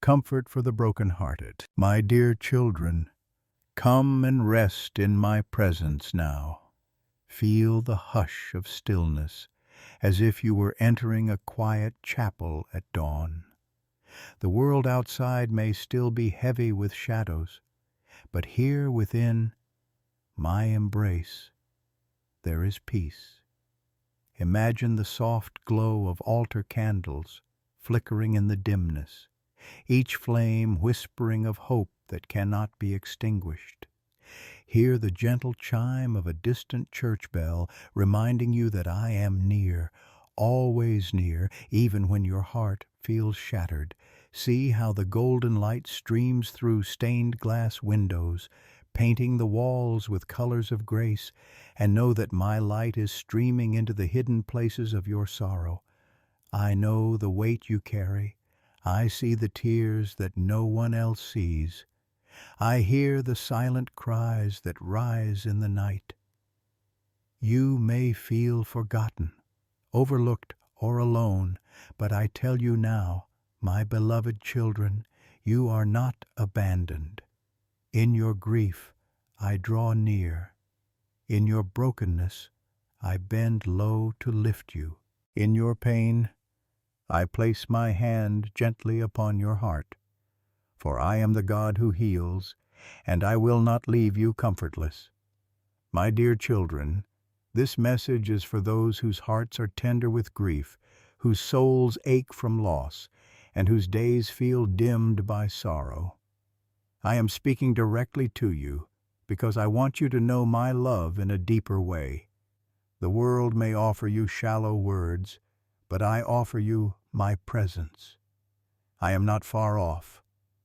comfort for the brokenhearted. My dear children, come and rest in my presence now. Feel the hush of stillness, as if you were entering a quiet chapel at dawn. The world outside may still be heavy with shadows, but here within my embrace there is peace. Imagine the soft glow of altar candles flickering in the dimness, each flame whispering of hope that cannot be extinguished. Hear the gentle chime of a distant church bell reminding you that I am near, always near, even when your heart feels shattered. See how the golden light streams through stained glass windows, painting the walls with colors of grace, and know that my light is streaming into the hidden places of your sorrow. I know the weight you carry. I see the tears that no one else sees. I hear the silent cries that rise in the night. You may feel forgotten, overlooked, or alone, but I tell you now, my beloved children, you are not abandoned. In your grief, I draw near. In your brokenness, I bend low to lift you. In your pain, I place my hand gently upon your heart. For I am the God who heals, and I will not leave you comfortless. My dear children, this message is for those whose hearts are tender with grief, whose souls ache from loss, and whose days feel dimmed by sorrow. I am speaking directly to you because I want you to know my love in a deeper way. The world may offer you shallow words, but I offer you my presence. I am not far off.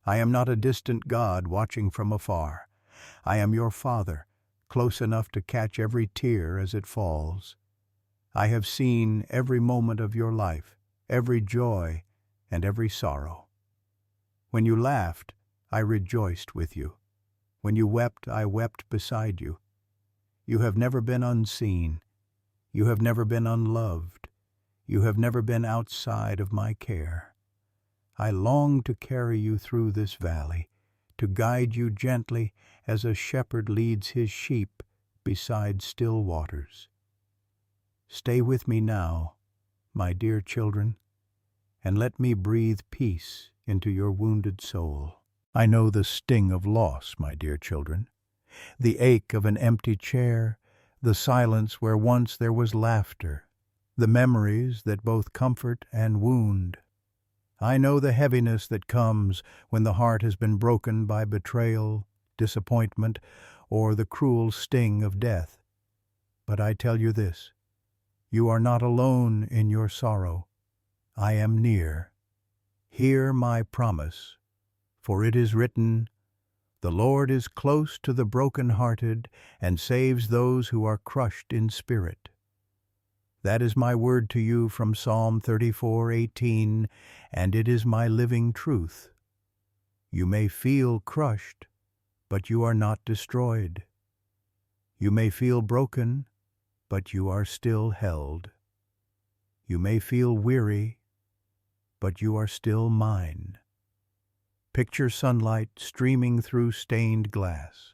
I am not a distant God watching from afar. I am your Father, close enough to catch every tear as it falls. I have seen every moment of your life, every joy and every sorrow. When you laughed, I rejoiced with you. When you wept, I wept beside you. You have never been unseen. You have never been unloved. You have never been outside of my care. I long to carry you through this valley, to guide you gently as a shepherd leads his sheep beside still waters. Stay with me now, my dear children, and let me breathe peace into your wounded soul. I know the sting of loss, my dear children, the ache of an empty chair, the silence where once there was laughter, the memories that both comfort and wound. I know the heaviness that comes when the heart has been broken by betrayal, disappointment, or the cruel sting of death. But I tell you this, you are not alone in your sorrow. I am near. Hear my promise, for it is written, "The Lord is close to the brokenhearted and saves those who are crushed in spirit." That is my word to you from Psalm 34:18, and it is my living truth. You may feel crushed, but you are not destroyed. You may feel broken, but you are still held. You may feel weary, but you are still mine. Picture sunlight streaming through stained glass,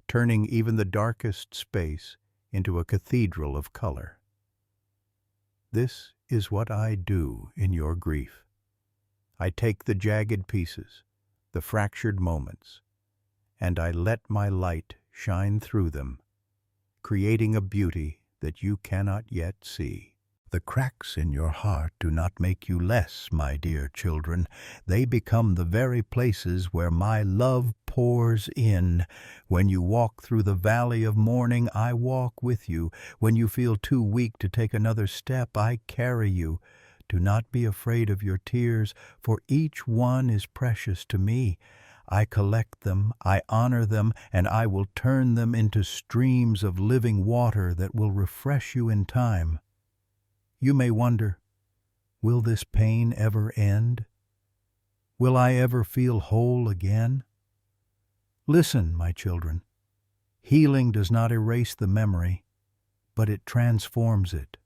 turning even the darkest space into a cathedral of color. This is what I do in your grief. I take the jagged pieces, the fractured moments, and I let my light shine through them, creating a beauty that you cannot yet see. The cracks in your heart do not make you less, my dear children. They become the very places where my love pours in. When you walk through the valley of mourning, I walk with you. When you feel too weak to take another step, I carry you. Do not be afraid of your tears, for each one is precious to me. I collect them, I honor them, and I will turn them into streams of living water that will refresh you in time. You may wonder, will this pain ever end? Will I ever feel whole again? Listen, my children. Healing does not erase the memory, but it transforms it.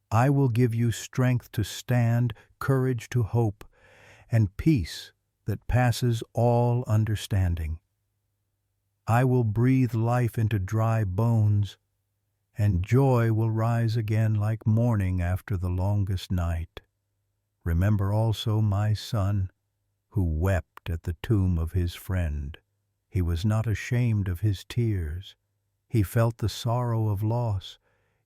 I will give you strength to stand, courage to hope, and peace that passes all understanding. I will breathe life into dry bones, and joy will rise again like morning after the longest night. Remember also my son, who wept at the tomb of his friend. He was not ashamed of his tears. He felt the sorrow of loss,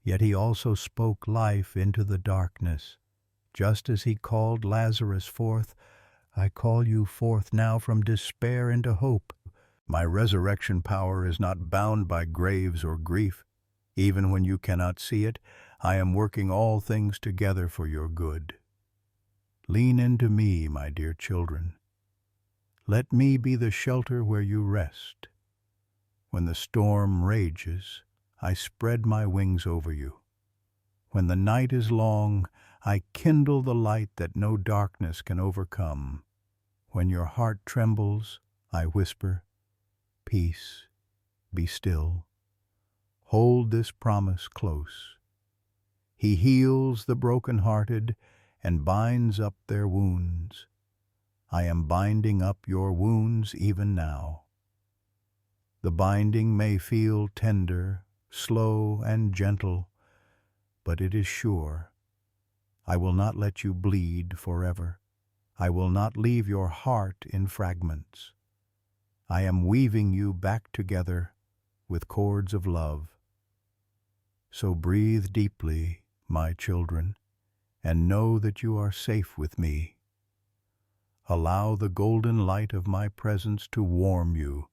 yet he also spoke life into the darkness. Just as he called Lazarus forth, I call you forth now from despair into hope. My resurrection power is not bound by graves or grief. Even when you cannot see it, I am working all things together for your good. Lean into me, my dear children. Let me be the shelter where you rest. When the storm rages, I spread my wings over you. When the night is long, I kindle the light that no darkness can overcome. When your heart trembles, I whisper, peace, be still. Hold this promise close. He heals the brokenhearted and binds up their wounds. I am binding up your wounds even now. The binding may feel tender, slow, and gentle, but it is sure. I will not let you bleed forever. I will not leave your heart in fragments. I am weaving you back together with cords of love. So breathe deeply, my children, and know that you are safe with me. Allow the golden light of my presence to warm you,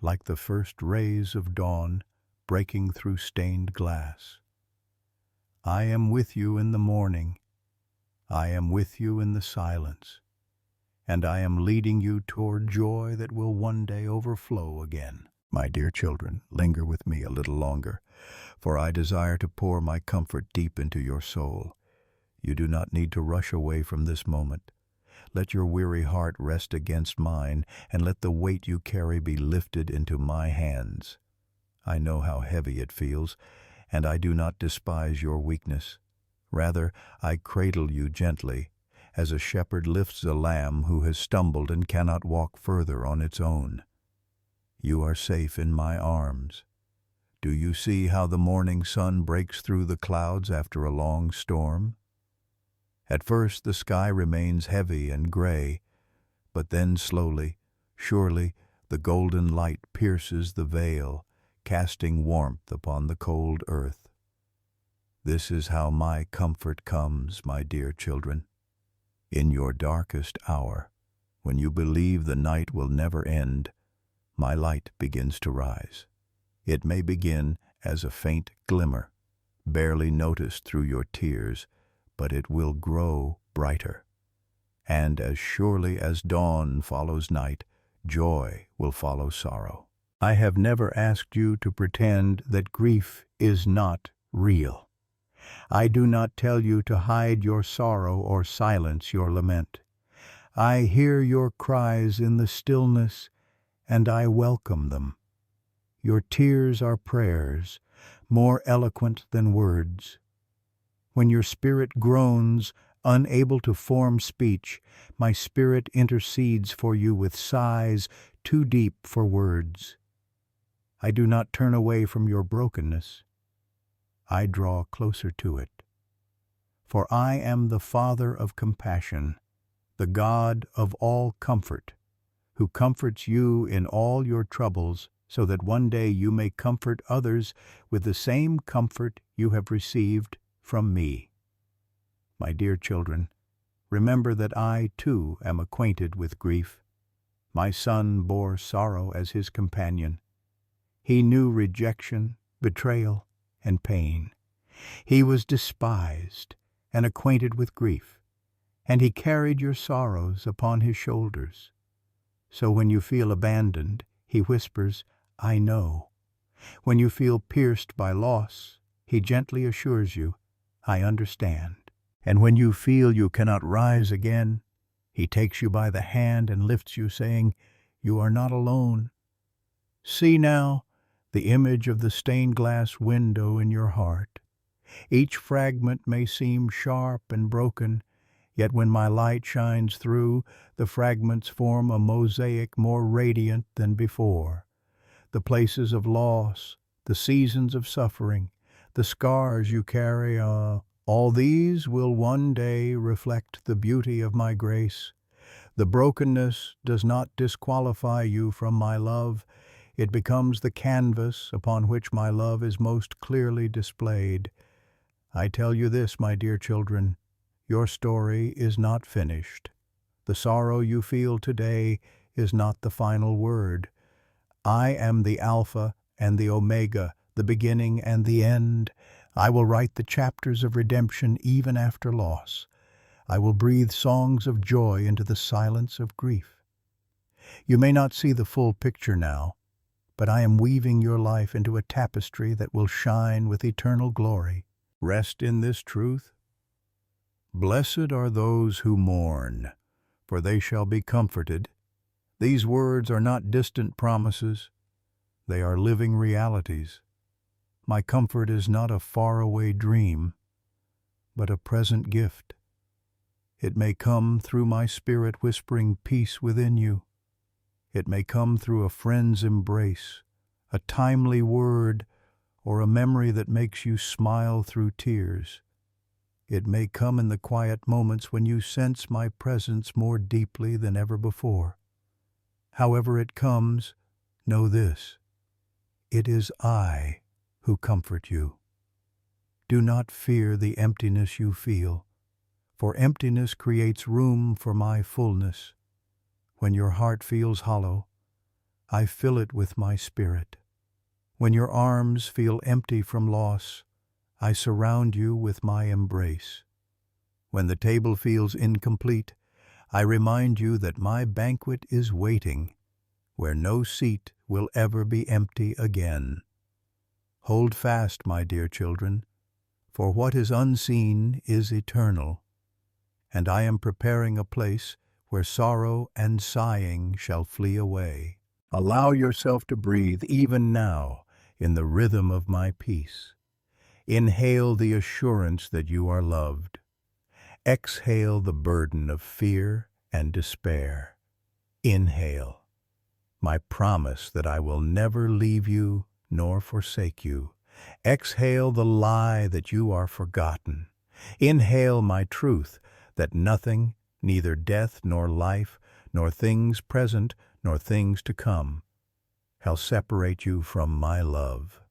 like the first rays of dawn breaking through stained glass. I am with you in the morning. I am with you in the silence, and I am leading you toward joy that will one day overflow again. My dear children, linger with me a little longer, for I desire to pour my comfort deep into your soul. You do not need to rush away from this moment. Let your weary heart rest against mine, and let the weight you carry be lifted into my hands. I know how heavy it feels, and I do not despise your weakness. Rather, I cradle you gently, as a shepherd lifts a lamb who has stumbled and cannot walk further on its own. You are safe in my arms. Do you see how the morning sun breaks through the clouds after a long storm? At first the sky remains heavy and gray, but then slowly, surely, the golden light pierces the veil, casting warmth upon the cold earth. This is how my comfort comes, my dear children. In your darkest hour, when you believe the night will never end, my light begins to rise. It may begin as a faint glimmer, barely noticed through your tears, but it will grow brighter. And as surely as dawn follows night, joy will follow sorrow. I have never asked you to pretend that grief is not real. I do not tell you to hide your sorrow or silence your lament. I hear your cries in the stillness, and I welcome them. Your tears are prayers, more eloquent than words. When your spirit groans, unable to form speech, my spirit intercedes for you with sighs too deep for words. I do not turn away from your brokenness. I draw closer to it. For I am the Father of compassion, the God of all comfort, who comforts you in all your troubles, so that one day you may comfort others with the same comfort you have received from me. My dear children, remember that I, too, am acquainted with grief. My son bore sorrow as his companion. He knew rejection, betrayal, and pain. He was despised and acquainted with grief, and he carried your sorrows upon his shoulders. So when you feel abandoned, he whispers, I know. When you feel pierced by loss, he gently assures you, I understand. And when you feel you cannot rise again, he takes you by the hand and lifts you, saying, You are not alone. See now the image of the stained glass window in your heart. Each fragment may seem sharp and broken, Yet when my light shines through, the fragments form a mosaic more radiant than before. The places of loss, the seasons of suffering, the scars you carry, all these will one day reflect the beauty of my grace. The brokenness does not disqualify you from my love. It becomes the canvas upon which my love is most clearly displayed. I tell you this, my dear children, your story is not finished. The sorrow you feel today is not the final word. I am the Alpha and the Omega, the beginning and the end. I will write the chapters of redemption even after loss. I will breathe songs of joy into the silence of grief. You may not see the full picture now, but I am weaving your life into a tapestry that will shine with eternal glory. Rest in this truth. Blessed are those who mourn, for they shall be comforted. These words are not distant promises. They are living realities. My comfort is not a faraway dream, but a present gift. It may come through my spirit whispering peace within you. It may come through a friend's embrace, a timely word, or a memory that makes you smile through tears. It may come in the quiet moments when you sense my presence more deeply than ever before. However it comes, know this: it is I who comfort you. Do not fear the emptiness you feel, for emptiness creates room for my fullness. When your heart feels hollow, I fill it with my spirit. When your arms feel empty from loss, I surround you with my embrace. When the table feels incomplete, I remind you that my banquet is waiting, where no seat will ever be empty again. Hold fast, my dear children, for what is unseen is eternal, and I am preparing a place where sorrow and sighing shall flee away. Allow yourself to breathe even now in the rhythm of my peace. Inhale the assurance that you are loved. Exhale the burden of fear and despair. Inhale my promise that I will never leave you nor forsake you. Exhale the lie that you are forgotten. Inhale my truth that nothing, neither death nor life, nor things present nor things to come, shall separate you from my love.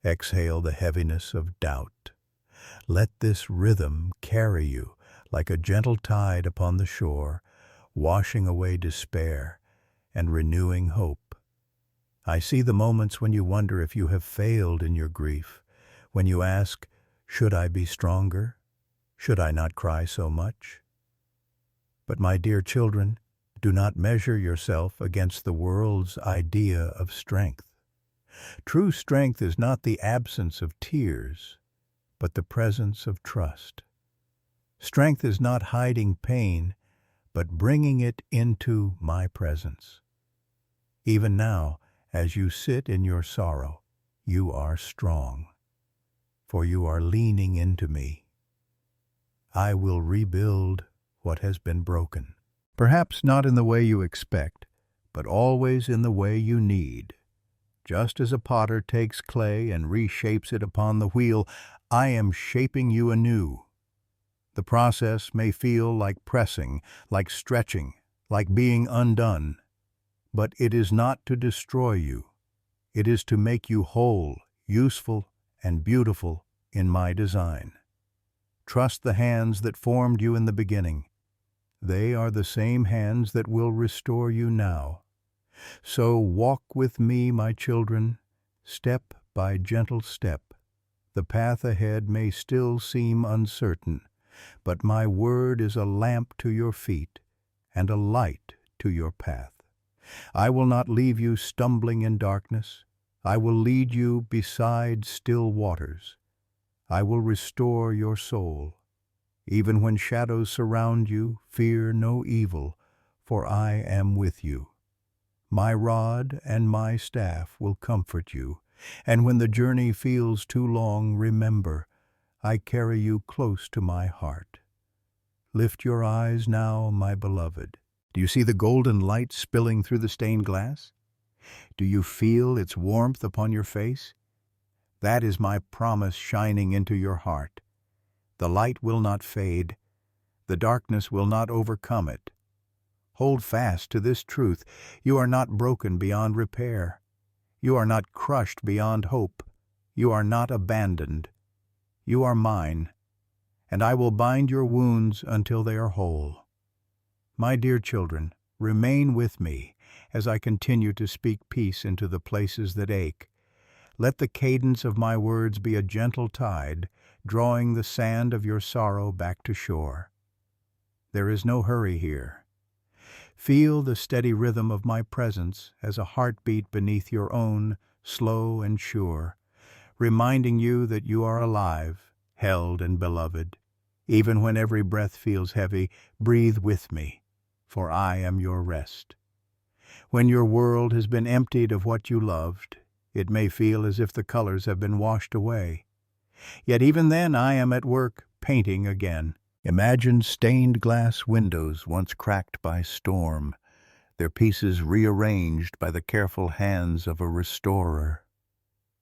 Exhale the heaviness of doubt. Let this rhythm carry you like a gentle tide upon the shore, washing away despair and renewing hope. I see the moments when you wonder if you have failed in your grief, when you ask, should I be stronger? Should I not cry so much? But my dear children, do not measure yourself against the world's idea of strength. True strength is not the absence of tears, but the presence of trust. Strength is not hiding pain, but bringing it into my presence. Even now, as you sit in your sorrow, you are strong, for you are leaning into me. I will rebuild what has been broken. Perhaps not in the way you expect, but always in the way you need. Just as a potter takes clay and reshapes it upon the wheel, I am shaping you anew. The process may feel like pressing, like stretching, like being undone, but it is not to destroy you. It is to make you whole, useful, and beautiful in my design. Trust the hands that formed you in the beginning. They are the same hands that will restore you now. So walk with me, my children, step by gentle step. The path ahead may still seem uncertain, but my word is a lamp to your feet and a light to your path. I will not leave you stumbling in darkness. I will lead you beside still waters. I will restore your soul. Even when shadows surround you, fear no evil, for I am with you. My rod and my staff will comfort you, and when the journey feels too long, remember, I carry you close to my heart. Lift your eyes now, my beloved. Do you see the golden light spilling through the stained glass? Do you feel its warmth upon your face? That is my promise shining into your heart. The light will not fade. The darkness will not overcome it. Hold fast to this truth. You are not broken beyond repair. You are not crushed beyond hope. You are not abandoned. You are mine, and I will bind your wounds until they are whole. My dear children, remain with me as I continue to speak peace into the places that ache. Let the cadence of my words be a gentle tide, drawing the sand of your sorrow back to shore. There is no hurry here. Feel the steady rhythm of my presence as a heartbeat beneath your own, slow and sure, reminding you that you are alive, held and beloved. Even when every breath feels heavy, breathe with me, for I am your rest. When your world has been emptied of what you loved, it may feel as if the colors have been washed away. Yet even then I am at work, painting again. Imagine stained glass windows once cracked by storm, their pieces rearranged by the careful hands of a restorer.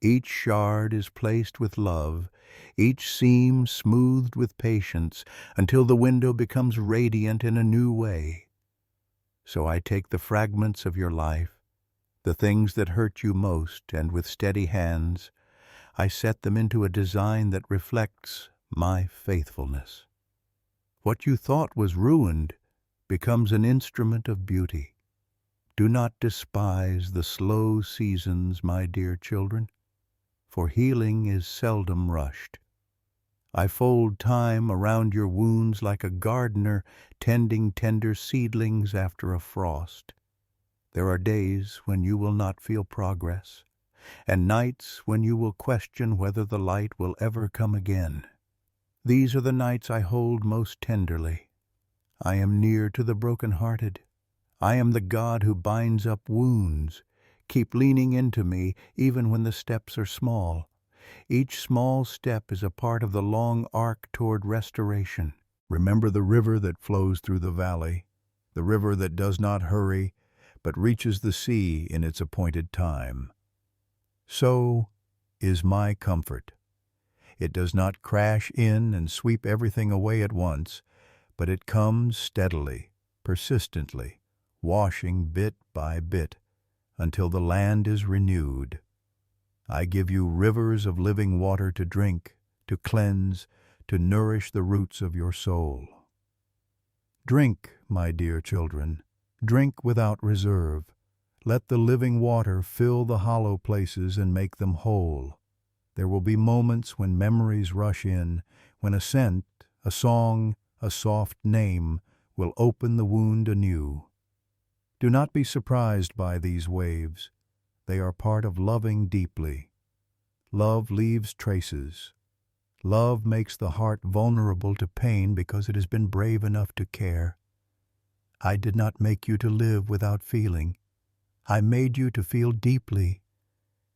Each shard is placed with love, each seam smoothed with patience, until the window becomes radiant in a new way. So I take the fragments of your life, the things that hurt you most, and with steady hands, I set them into a design that reflects my faithfulness. What you thought was ruined becomes an instrument of beauty. Do not despise the slow seasons, my dear children, for healing is seldom rushed. I fold time around your wounds like a gardener tending tender seedlings after a frost. There are days when you will not feel progress, and nights when you will question whether the light will ever come again. These are the nights I hold most tenderly. I am near to the brokenhearted. I am the God who binds up wounds. Keep leaning into me even when the steps are small. Each small step is a part of the long arc toward restoration. Remember the river that flows through the valley, the river that does not hurry, but reaches the sea in its appointed time. So is my comfort. It does not crash in and sweep everything away at once, but it comes steadily, persistently, washing bit by bit, until the land is renewed. I give you rivers of living water to drink, to cleanse, to nourish the roots of your soul. Drink, my dear children, drink without reserve. Let the living water fill the hollow places and make them whole. There will be moments when memories rush in, when a scent, a song, a soft name will open the wound anew. Do not be surprised by these waves. They are part of loving deeply. Love leaves traces. Love makes the heart vulnerable to pain because it has been brave enough to care. I did not make you to live without feeling. I made you to feel deeply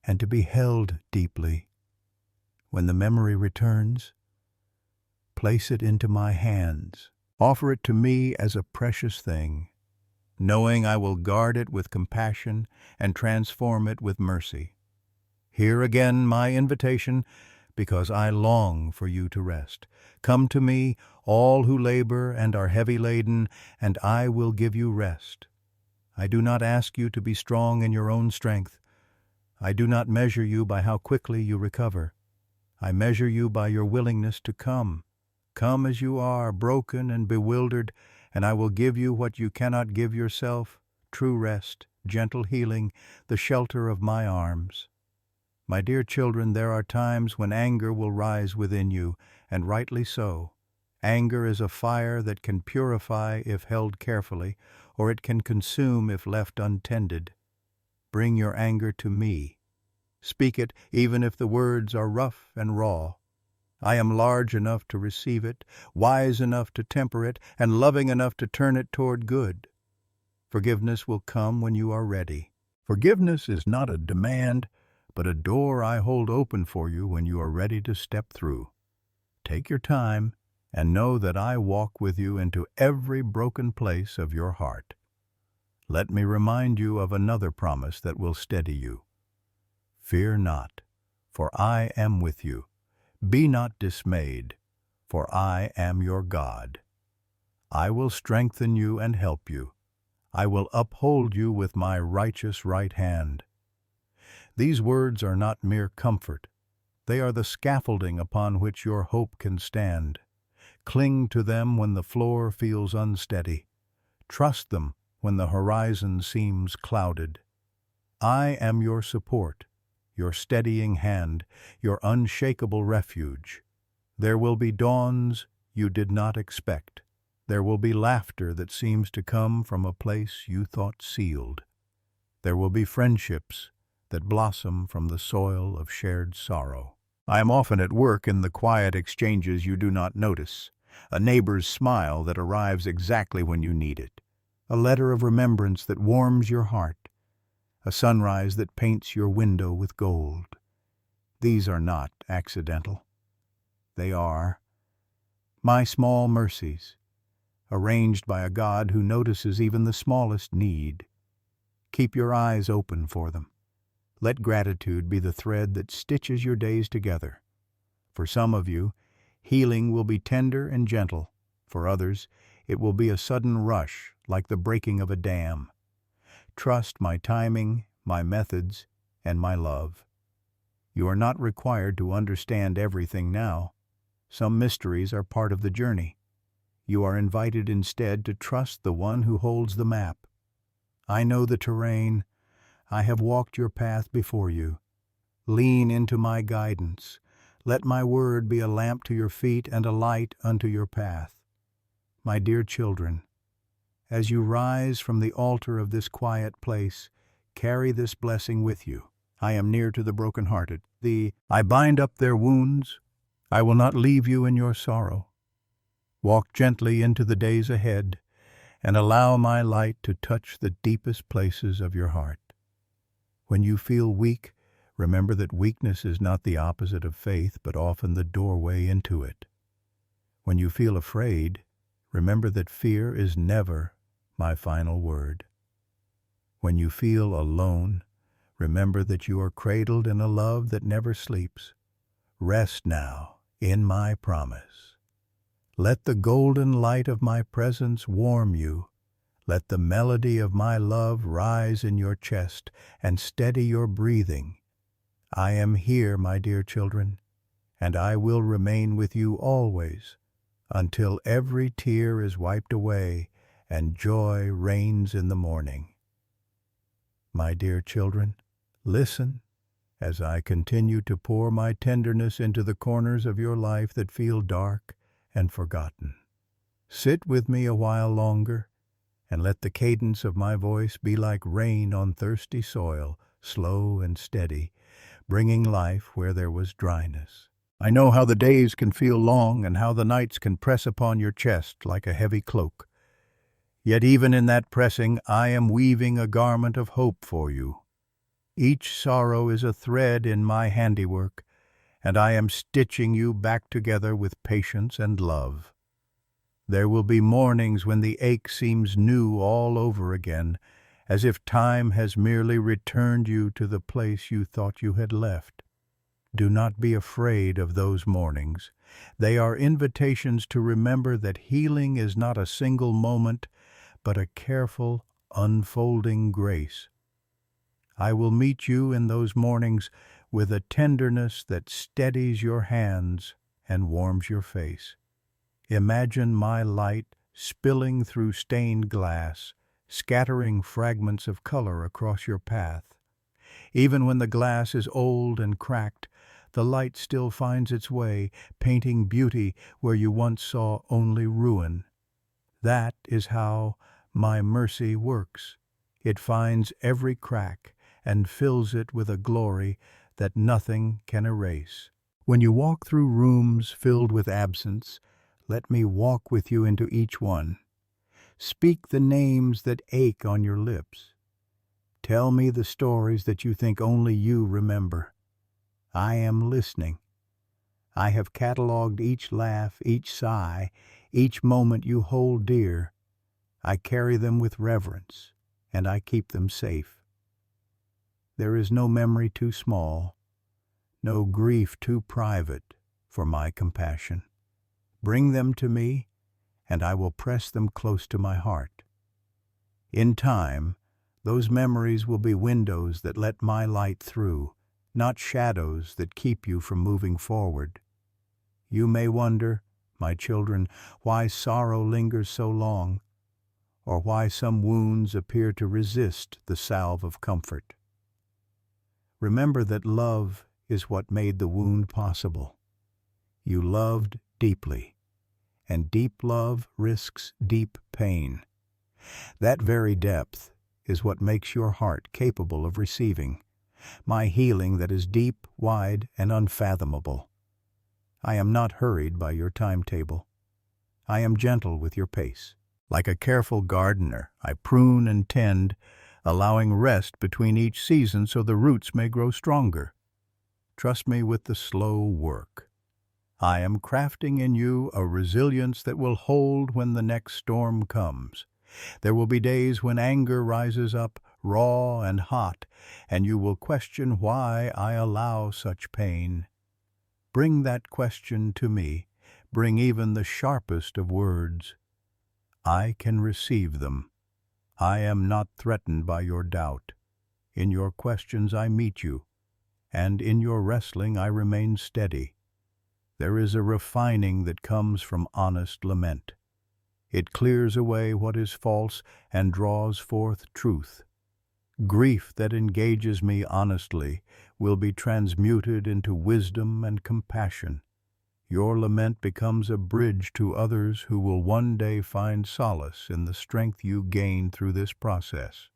and to be held deeply. When the memory returns, place it into my hands. Offer it to me as a precious thing, knowing I will guard it with compassion and transform it with mercy. Hear again my invitation, because I long for you to rest. Come to me, all who labor and are heavy laden, and I will give you rest. I do not ask you to be strong in your own strength. I do not measure you by how quickly you recover. I measure you by your willingness to come. Come as you are, broken and bewildered, and I will give you what you cannot give yourself, true rest, gentle healing, the shelter of my arms. My dear children, there are times when anger will rise within you, and rightly so. Anger is a fire that can purify if held carefully, or it can consume if left untended. Bring your anger to me. Speak it even if the words are rough and raw. I am large enough to receive it, wise enough to temper it, and loving enough to turn it toward good. Forgiveness will come when you are ready. Forgiveness is not a demand, but a door I hold open for you when you are ready to step through. Take your time, and know that I walk with you into every broken place of your heart. Let me remind you of another promise that will steady you. Fear not, for I am with you. Be not dismayed, for I am your God. I will strengthen you and help you. I will uphold you with my righteous right hand. These words are not mere comfort. They are the scaffolding upon which your hope can stand. Cling to them when the floor feels unsteady. Trust them when the horizon seems clouded. I am your support, your steadying hand, your unshakable refuge. There will be dawns you did not expect. There will be laughter that seems to come from a place you thought sealed. There will be friendships that blossom from the soil of shared sorrow. I am often at work in the quiet exchanges you do not notice, a neighbor's smile that arrives exactly when you need it, a letter of remembrance that warms your heart, a sunrise that paints your window with gold. These are not accidental. They are my small mercies, arranged by a God who notices even the smallest need. Keep your eyes open for them. Let gratitude be the thread that stitches your days together. For some of you, healing will be tender and gentle. For others, it will be a sudden rush, like the breaking of a dam. Trust my timing, my methods, and my love. You are not required to understand everything now. Some mysteries are part of the journey. You are invited instead to trust the one who holds the map. I know the terrain. I have walked your path before you. Lean into my guidance. Let my word be a lamp to your feet and a light unto your path. My dear children, as you rise from the altar of this quiet place, carry this blessing with you. I am near to the brokenhearted. I bind up their wounds. I will not leave you in your sorrow. Walk gently into the days ahead, and allow my light to touch the deepest places of your heart. When you feel weak, remember that weakness is not the opposite of faith, but often the doorway into it. When you feel afraid, remember that fear is never my final word. When you feel alone, remember that you are cradled in a love that never sleeps. Rest now in my promise. Let the golden light of my presence warm you. Let the melody of my love rise in your chest and steady your breathing. I am here, my dear children, and I will remain with you always, until every tear is wiped away and joy reigns in the morning. My dear children, listen as I continue to pour my tenderness into the corners of your life that feel dark and forgotten. Sit with me a while longer, and let the cadence of my voice be like rain on thirsty soil, slow and steady, bringing life where there was dryness. I know how the days can feel long and how the nights can press upon your chest like a heavy cloak. Yet even in that pressing, I am weaving a garment of hope for you. Each sorrow is a thread in my handiwork, and I am stitching you back together with patience and love. There will be mornings when the ache seems new all over again, as if time has merely returned you to the place you thought you had left. Do not be afraid of those mornings. They are invitations to remember that healing is not a single moment, but a careful, unfolding grace. I will meet you in those mornings with a tenderness that steadies your hands and warms your face. Imagine my light spilling through stained glass, scattering fragments of color across your path. Even when the glass is old and cracked, the light still finds its way, painting beauty where you once saw only ruin. That is how my mercy works. It finds every crack and fills it with a glory that nothing can erase. When you walk through rooms filled with absence, let me walk with you into each one. Speak the names that ache on your lips. Tell me the stories that you think only you remember. I am listening. I have catalogued each laugh, each sigh, each moment you hold dear. I carry them with reverence, and I keep them safe. There is no memory too small, no grief too private for my compassion. Bring them to me, and I will press them close to my heart. In time, those memories will be windows that let my light through, not shadows that keep you from moving forward. You may wonder, my children, why sorrow lingers so long, or why some wounds appear to resist the salve of comfort. Remember that love is what made the wound possible. You loved deeply, and deep love risks deep pain. That very depth is what makes your heart capable of receiving my healing that is deep, wide, and unfathomable. I am not hurried by your timetable. I am gentle with your pace. Like a careful gardener, I prune and tend, allowing rest between each season so the roots may grow stronger. Trust me with the slow work. I am crafting in you a resilience that will hold when the next storm comes. There will be days when anger rises up, raw and hot, and you will question why I allow such pain. Bring that question to me. Bring even the sharpest of words. I can receive them. I am not threatened by your doubt. In your questions I meet you, and in your wrestling I remain steady. There is a refining that comes from honest lament. It clears away what is false and draws forth truth. Grief that engages me honestly will be transmuted into wisdom and compassion. Your lament becomes a bridge to others who will one day find solace in the strength you gain through this process.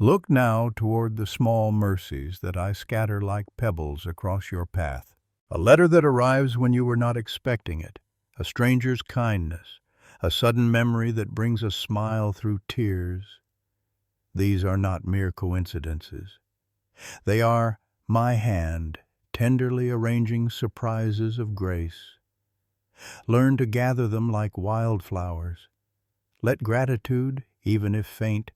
Look now toward the small mercies that I scatter like pebbles across your path. A letter that arrives when you were not expecting it, a stranger's kindness, a sudden memory that brings a smile through tears. These are not mere coincidences. They are my hand tenderly arranging surprises of grace. Learn to gather them like wildflowers. Let gratitude, even if faint,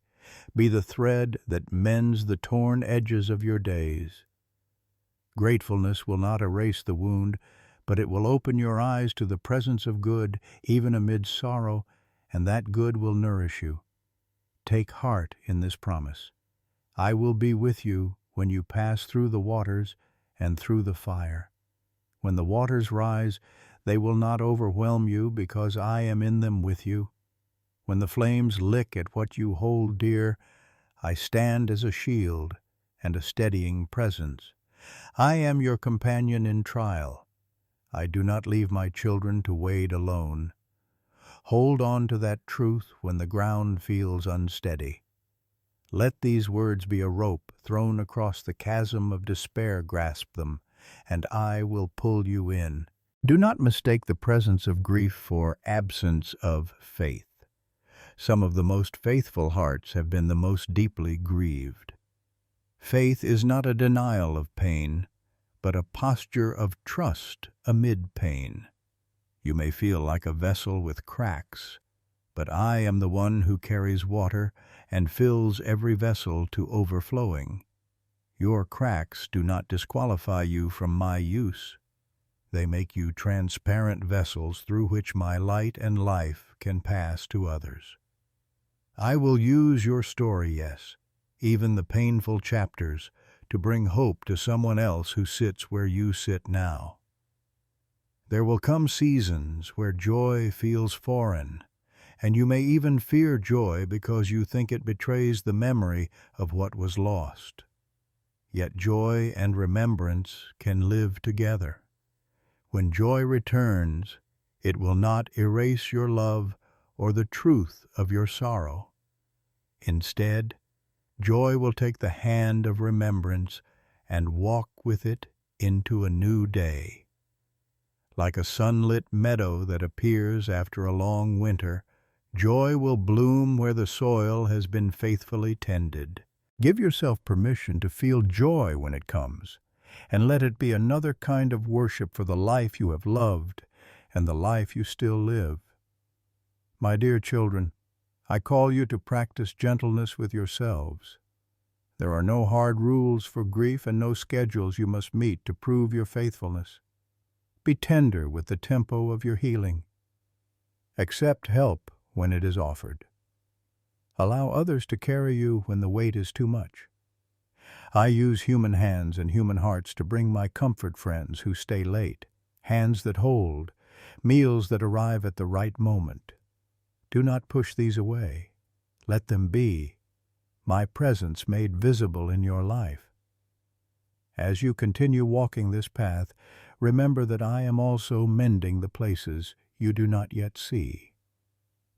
be the thread that mends the torn edges of your days. Gratefulness will not erase the wound, but it will open your eyes to the presence of good, even amid sorrow, and that good will nourish you. Take heart in this promise. I will be with you when you pass through the waters and through the fire. When the waters rise, they will not overwhelm you because I am in them with you. When the flames lick at what you hold dear, I stand as a shield and a steadying presence. I am your companion in trial. I do not leave my children to wade alone. Hold on to that truth when the ground feels unsteady. Let these words be a rope thrown across the chasm of despair. Grasp them, and I will pull you in. Do not mistake the presence of grief for absence of faith. Some of the most faithful hearts have been the most deeply grieved. Faith is not a denial of pain, but a posture of trust amid pain. You may feel like a vessel with cracks, but I am the one who carries water and fills every vessel to overflowing. Your cracks do not disqualify you from my use. They make you transparent vessels through which my light and life can pass to others. I will use your story, yes, even the painful chapters, to bring hope to someone else who sits where you sit now. There will come seasons where joy feels foreign, and you may even fear joy because you think it betrays the memory of what was lost. Yet joy and remembrance can live together. When joy returns, it will not erase your love or the truth of your sorrow. Instead, joy will take the hand of remembrance and walk with it into a new day. Like a sunlit meadow that appears after a long winter, joy will bloom where the soil has been faithfully tended. Give yourself permission to feel joy when it comes, and let it be another kind of worship for the life you have loved and the life you still live. My dear children, I call you to practice gentleness with yourselves. There are no hard rules for grief and no schedules you must meet to prove your faithfulness. Be tender with the tempo of your healing. Accept help when it is offered. Allow others to carry you when the weight is too much. I use human hands and human hearts to bring my comfort friends who stay late, hands that hold, meals that arrive at the right moment. Do not push these away. Let them be, my presence made visible in your life. As you continue walking this path, remember that I am also mending the places you do not yet see.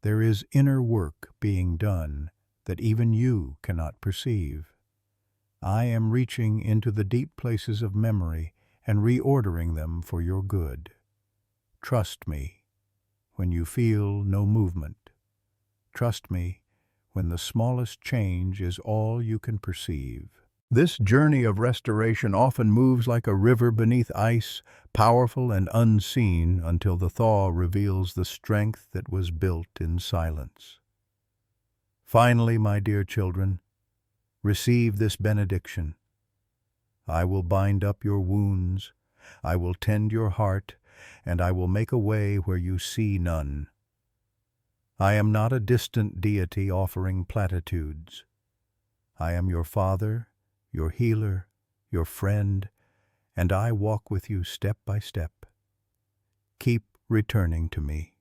There is inner work being done that even you cannot perceive. I am reaching into the deep places of memory and reordering them for your good. Trust me when you feel no movement. Trust me when the smallest change is all you can perceive. This journey of restoration often moves like a river beneath ice, powerful and unseen until the thaw reveals the strength that was built in silence. Finally, my dear children, receive this benediction. I will bind up your wounds, I will tend your heart, and I will make a way where you see none. I am not a distant deity offering platitudes. I am your Father, your healer, your friend, and I walk with you step by step. Keep returning to me.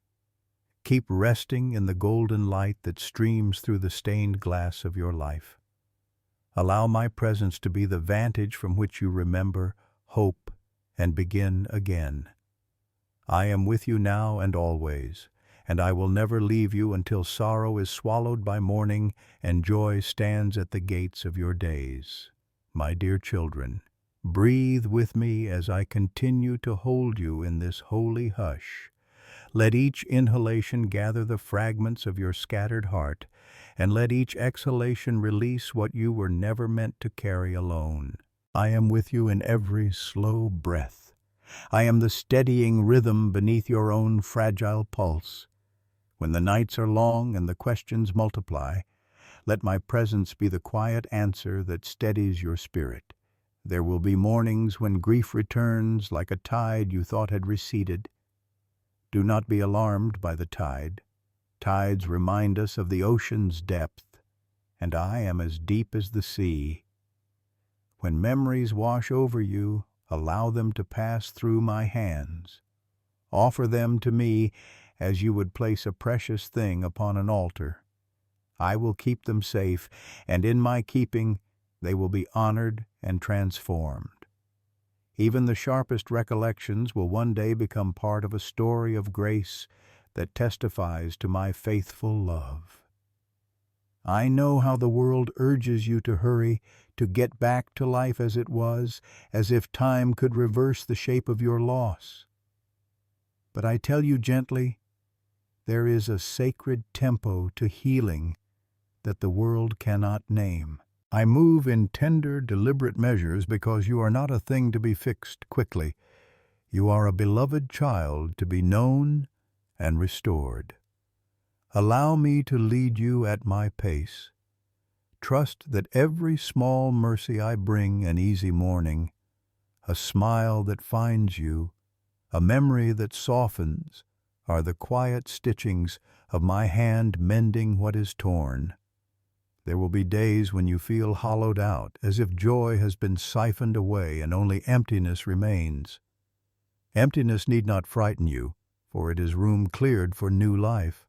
Keep resting in the golden light that streams through the stained glass of your life. Allow my presence to be the vantage from which you remember, hope, and begin again. I am with you now and always, and I will never leave you until sorrow is swallowed by morning and joy stands at the gates of your days. My dear children, breathe with me as I continue to hold you in this holy hush. Let each inhalation gather the fragments of your scattered heart, and let each exhalation release what you were never meant to carry alone. I am with you in every slow breath. I am the steadying rhythm beneath your own fragile pulse. When the nights are long and the questions multiply, let my presence be the quiet answer that steadies your spirit. There will be mornings when grief returns like a tide you thought had receded. Do not be alarmed by the tide. Tides remind us of the ocean's depth, and I am as deep as the sea. When memories wash over you, allow them to pass through my hands. Offer them to me as you would place a precious thing upon an altar. I will keep them safe, and in my keeping they will be honored and transformed. Even the sharpest recollections will one day become part of a story of grace that testifies to my faithful love. I know how the world urges you to hurry, to get back to life as it was, as if time could reverse the shape of your loss. But I tell you gently, there is a sacred tempo to healing that the world cannot name. I move in tender, deliberate measures because you are not a thing to be fixed quickly. You are a beloved child to be known and restored. Allow me to lead you at my pace. Trust that every small mercy I bring an easy morning, a smile that finds you, a memory that softens, are the quiet stitchings of my hand mending what is torn. There will be days when you feel hollowed out, as if joy has been siphoned away and only emptiness remains. Emptiness need not frighten you, for it is room cleared for new life.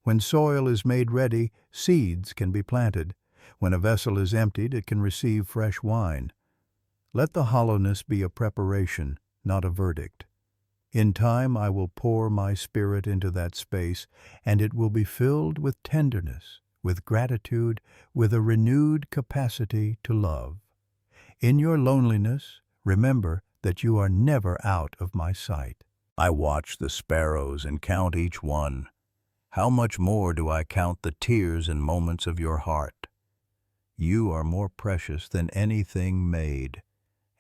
When soil is made ready, seeds can be planted. When a vessel is emptied, it can receive fresh wine. Let the hollowness be a preparation, not a verdict. In time I will pour my spirit into that space, and it will be filled with tenderness, with gratitude, with a renewed capacity to love. In your loneliness, remember that you are never out of my sight. I watch the sparrows and count each one. How much more do I count the tears and moments of your heart? You are more precious than anything made,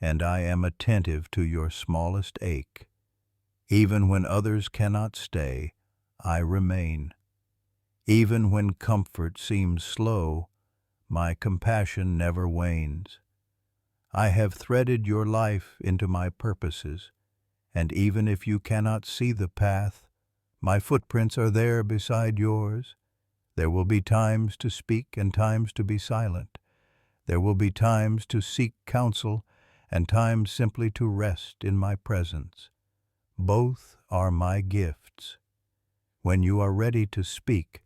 and I am attentive to your smallest ache. Even when others cannot stay, I remain. Even when comfort seems slow, my compassion never wanes. I have threaded your life into my purposes, and even if you cannot see the path, my footprints are there beside yours. There will be times to speak and times to be silent. There will be times to seek counsel and times simply to rest in my presence. Both are my gifts. When you are ready to speak,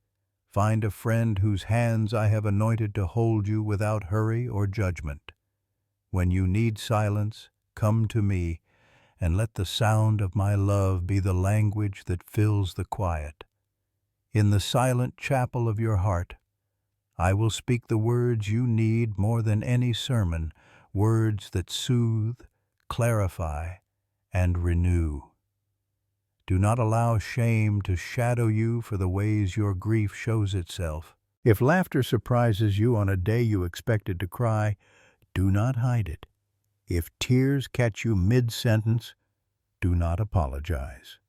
find a friend whose hands I have anointed to hold you without hurry or judgment. When you need silence, come to me, and let the sound of my love be the language that fills the quiet. In the silent chapel of your heart, I will speak the words you need more than any sermon, words that soothe, clarify, and renew. Do not allow shame to shadow you for the ways your grief shows itself. If laughter surprises you on a day you expected to cry, do not hide it. If tears catch you mid-sentence, do not apologize.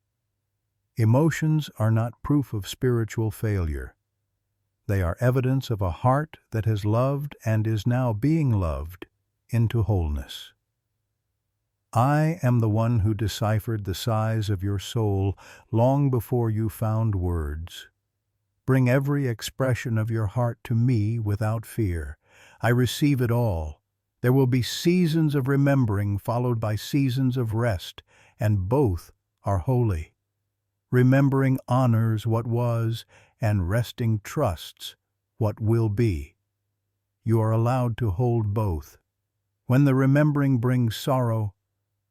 Emotions are not proof of spiritual failure. They are evidence of a heart that has loved and is now being loved into wholeness. I am the one who deciphered the size of your soul long before you found words. Bring every expression of your heart to me without fear. I receive it all. There will be seasons of remembering followed by seasons of rest, and both are holy. Remembering honors what was, and resting trusts what will be. You are allowed to hold both. When the remembering brings sorrow,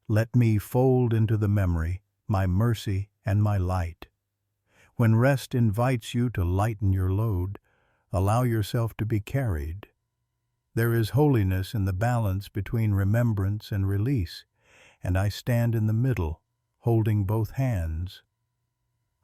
let me fold into the memory my mercy and my light. When rest invites you to lighten your load, allow yourself to be carried. There is holiness in the balance between remembrance and release, and I stand in the middle, holding both hands.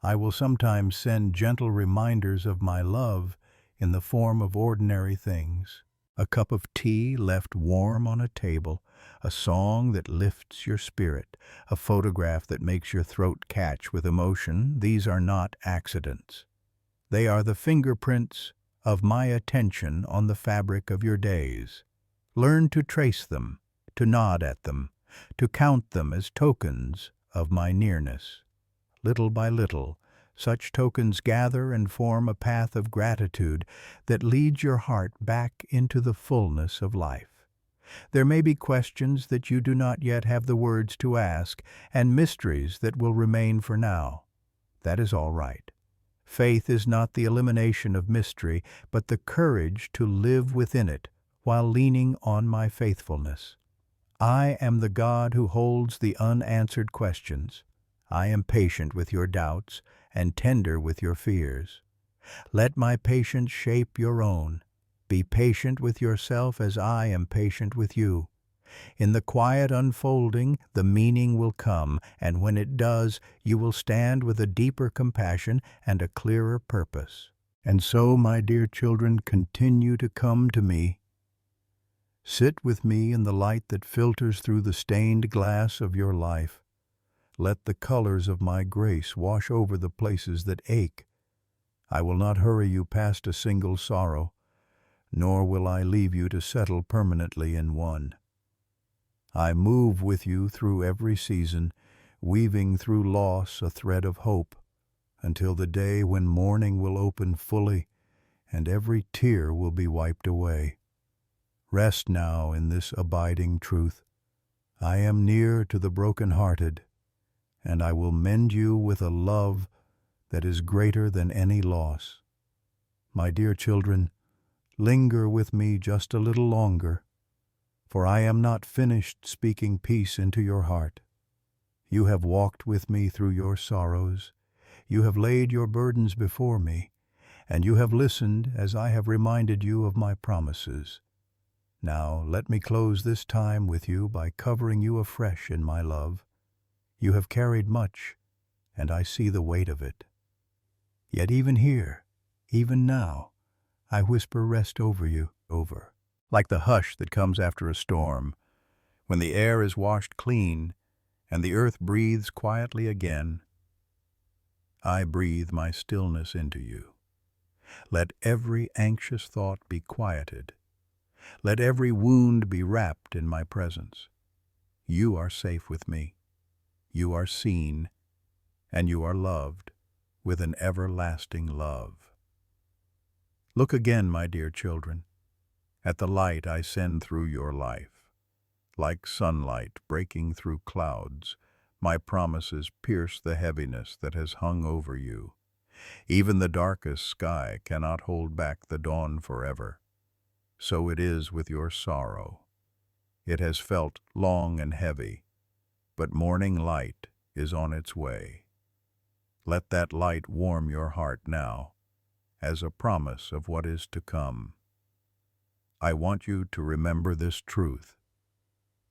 I will sometimes send gentle reminders of my love in the form of ordinary things. A cup of tea left warm on a table, a song that lifts your spirit, a photograph that makes your throat catch with emotion. These are not accidents. They are the fingerprints of my attention on the fabric of your days. Learn to trace them, to nod at them, to count them as tokens of my nearness. Little by little, such tokens gather and form a path of gratitude that leads your heart back into the fullness of life. There may be questions that you do not yet have the words to ask, and mysteries that will remain for now. That is all right. Faith is not the elimination of mystery, but the courage to live within it while leaning on my faithfulness. I am the God who holds the unanswered questions. I am patient with your doubts and tender with your fears. Let my patience shape your own. Be patient with yourself as I am patient with you. In the quiet unfolding, the meaning will come, and when it does, you will stand with a deeper compassion and a clearer purpose. And so, my dear children, continue to come to me. Sit with me in the light that filters through the stained glass of your life. Let the colors of my grace wash over the places that ache. I will not hurry you past a single sorrow, nor will I leave you to settle permanently in one. I move with you through every season, weaving through loss a thread of hope, until the day when morning will open fully and every tear will be wiped away. Rest now in this abiding truth. I am near to the brokenhearted, and I will mend you with a love that is greater than any loss. My dear children, linger with me just a little longer, for I am not finished speaking peace into your heart. You have walked with me through your sorrows. You have laid your burdens before me, and you have listened as I have reminded you of my promises. Now let me close this time with you by covering you afresh in my love. You have carried much, and I see the weight of it. Yet even here, even now, I whisper rest over you, like the hush that comes after a storm, when the air is washed clean and the earth breathes quietly again, I breathe my stillness into you. Let every anxious thought be quieted. Let every wound be wrapped in my presence. You are safe with me. You are seen, and you are loved with an everlasting love. Look again, my dear children, at the light I send through your life. Like sunlight breaking through clouds, my promises pierce the heaviness that has hung over you. Even the darkest sky cannot hold back the dawn forever. So it is with your sorrow. It has felt long and heavy, but morning light is on its way. Let that light warm your heart now, as a promise of what is to come. I want you to remember this truth.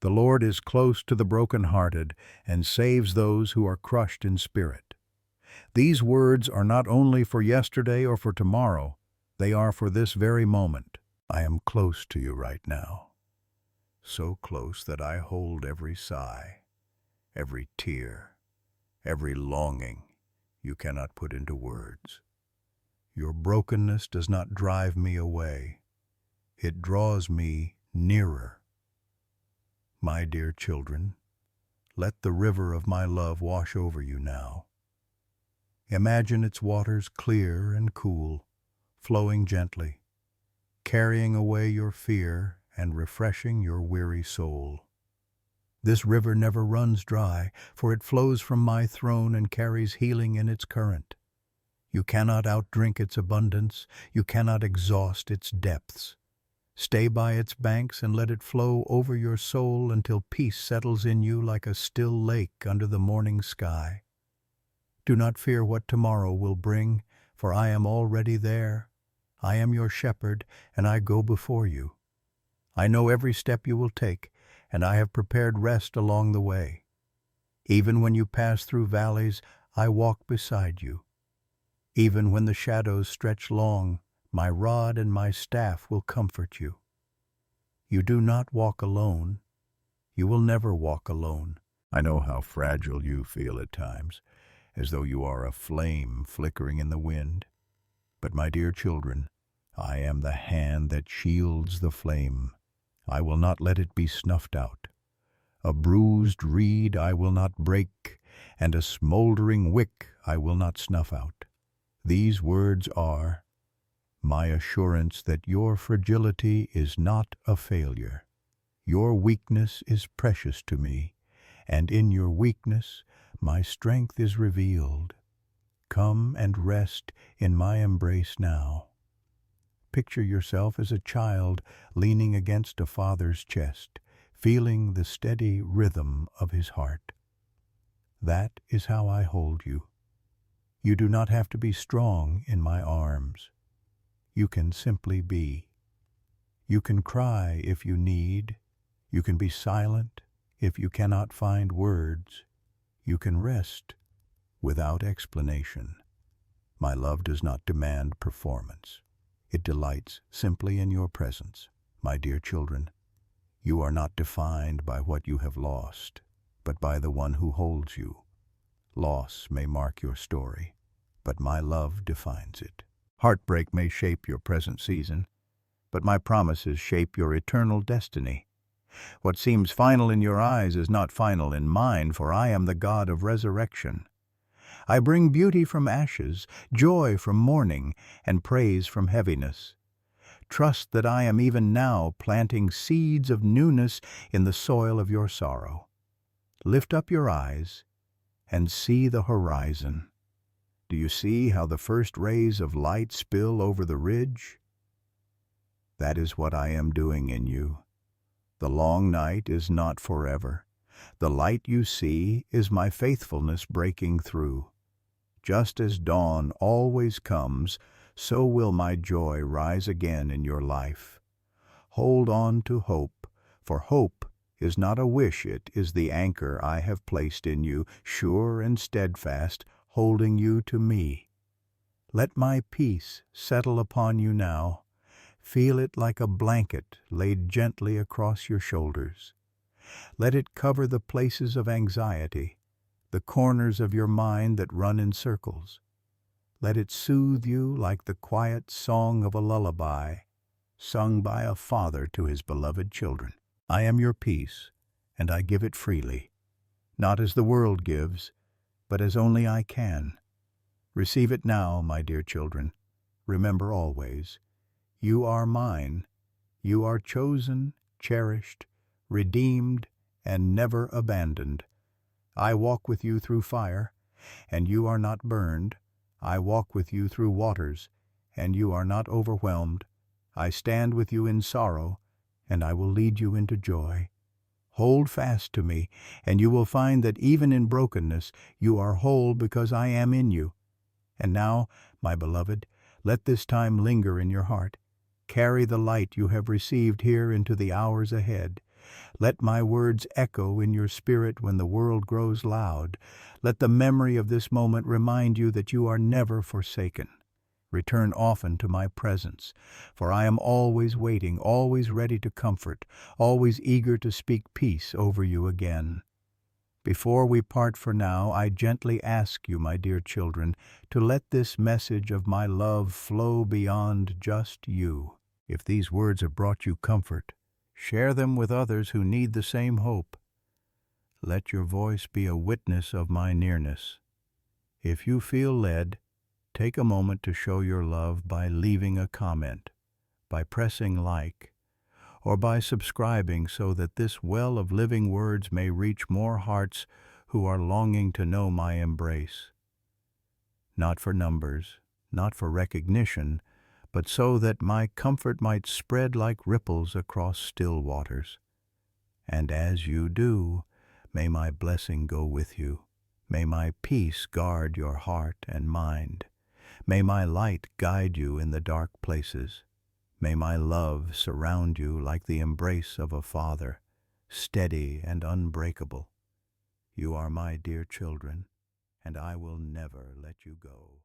The Lord is close to the brokenhearted and saves those who are crushed in spirit. These words are not only for yesterday or for tomorrow, they are for this very moment. I am close to you right now, so close that I hold every sigh, every tear, every longing you cannot put into words. Your brokenness does not drive me away. It draws me nearer. My dear children, let the river of my love wash over you now. Imagine its waters clear and cool, flowing gently, carrying away your fear and refreshing your weary soul. This river never runs dry, for it flows from my throne and carries healing in its current. You cannot outdrink its abundance, you cannot exhaust its depths. Stay by its banks and let it flow over your soul until peace settles in you like a still lake under the morning sky. Do not fear what tomorrow will bring, for I am already there. I am your shepherd, and I go before you. I know every step you will take, and I have prepared rest along the way. Even when you pass through valleys, I walk beside you. Even when the shadows stretch long, my rod and my staff will comfort you. You do not walk alone. You will never walk alone. I know how fragile you feel at times, as though you are a flame flickering in the wind. But my dear children, I am the hand that shields the flame. I will not let it be snuffed out. A bruised reed I will not break, and a smoldering wick I will not snuff out. These words are my assurance that your fragility is not a failure. Your weakness is precious to me, and in your weakness my strength is revealed. Come and rest in my embrace now. Picture yourself as a child leaning against a father's chest, feeling the steady rhythm of his heart. That is how I hold you. You do not have to be strong in my arms. You can simply be. You can cry if you need. You can be silent if you cannot find words. You can rest without explanation. My love does not demand performance. It delights simply in your presence. My dear children, you are not defined by what you have lost, but by the one who holds you. Loss may mark your story, but my love defines it. Heartbreak may shape your present season, but my promises shape your eternal destiny. What seems final in your eyes is not final in mine, for I am the God of resurrection. I bring beauty from ashes, joy from mourning, and praise from heaviness. Trust that I am even now planting seeds of newness in the soil of your sorrow. Lift up your eyes and see the horizon. Do you see how the first rays of light spill over the ridge? That is what I am doing in you. The long night is not forever. The light you see is my faithfulness breaking through. Just as dawn always comes, so will my joy rise again in your life. Hold on to hope, for hope is not a wish, it is the anchor I have placed in you, sure and steadfast, holding you to me. Let my peace settle upon you now. Feel it like a blanket laid gently across your shoulders. Let it cover the places of anxiety, the corners of your mind that run in circles. Let it soothe you like the quiet song of a lullaby, sung by a father to his beloved children. I am your peace, and I give it freely, not as the world gives, but as only I can. Receive it now, my dear children. Remember always, you are mine. You are chosen, cherished, redeemed, and never abandoned. I walk with you through fire, and you are not burned. I walk with you through waters, and you are not overwhelmed. I stand with you in sorrow, and I will lead you into joy. Hold fast to me, and you will find that even in brokenness you are whole because I am in you. And now, my beloved, let this time linger in your heart. Carry the light you have received here into the hours ahead. Let my words echo in your spirit when the world grows loud. Let the memory of this moment remind you that you are never forsaken. Return often to my presence, for I am always waiting, always ready to comfort, always eager to speak peace over you again. Before we part for now, I gently ask you, my dear children, to let this message of my love flow beyond just you. If these words have brought you comfort, share them with others who need the same hope. Let your voice be a witness of my nearness. If you feel led, take a moment to show your love by leaving a comment, by pressing like, or by subscribing so that this well of living words may reach more hearts who are longing to know my embrace. Not for numbers, not for recognition, but so that my comfort might spread like ripples across still waters. And as you do, may my blessing go with you. May my peace guard your heart and mind. May my light guide you in the dark places. May my love surround you like the embrace of a father, steady and unbreakable. You are my dear children, and I will never let you go.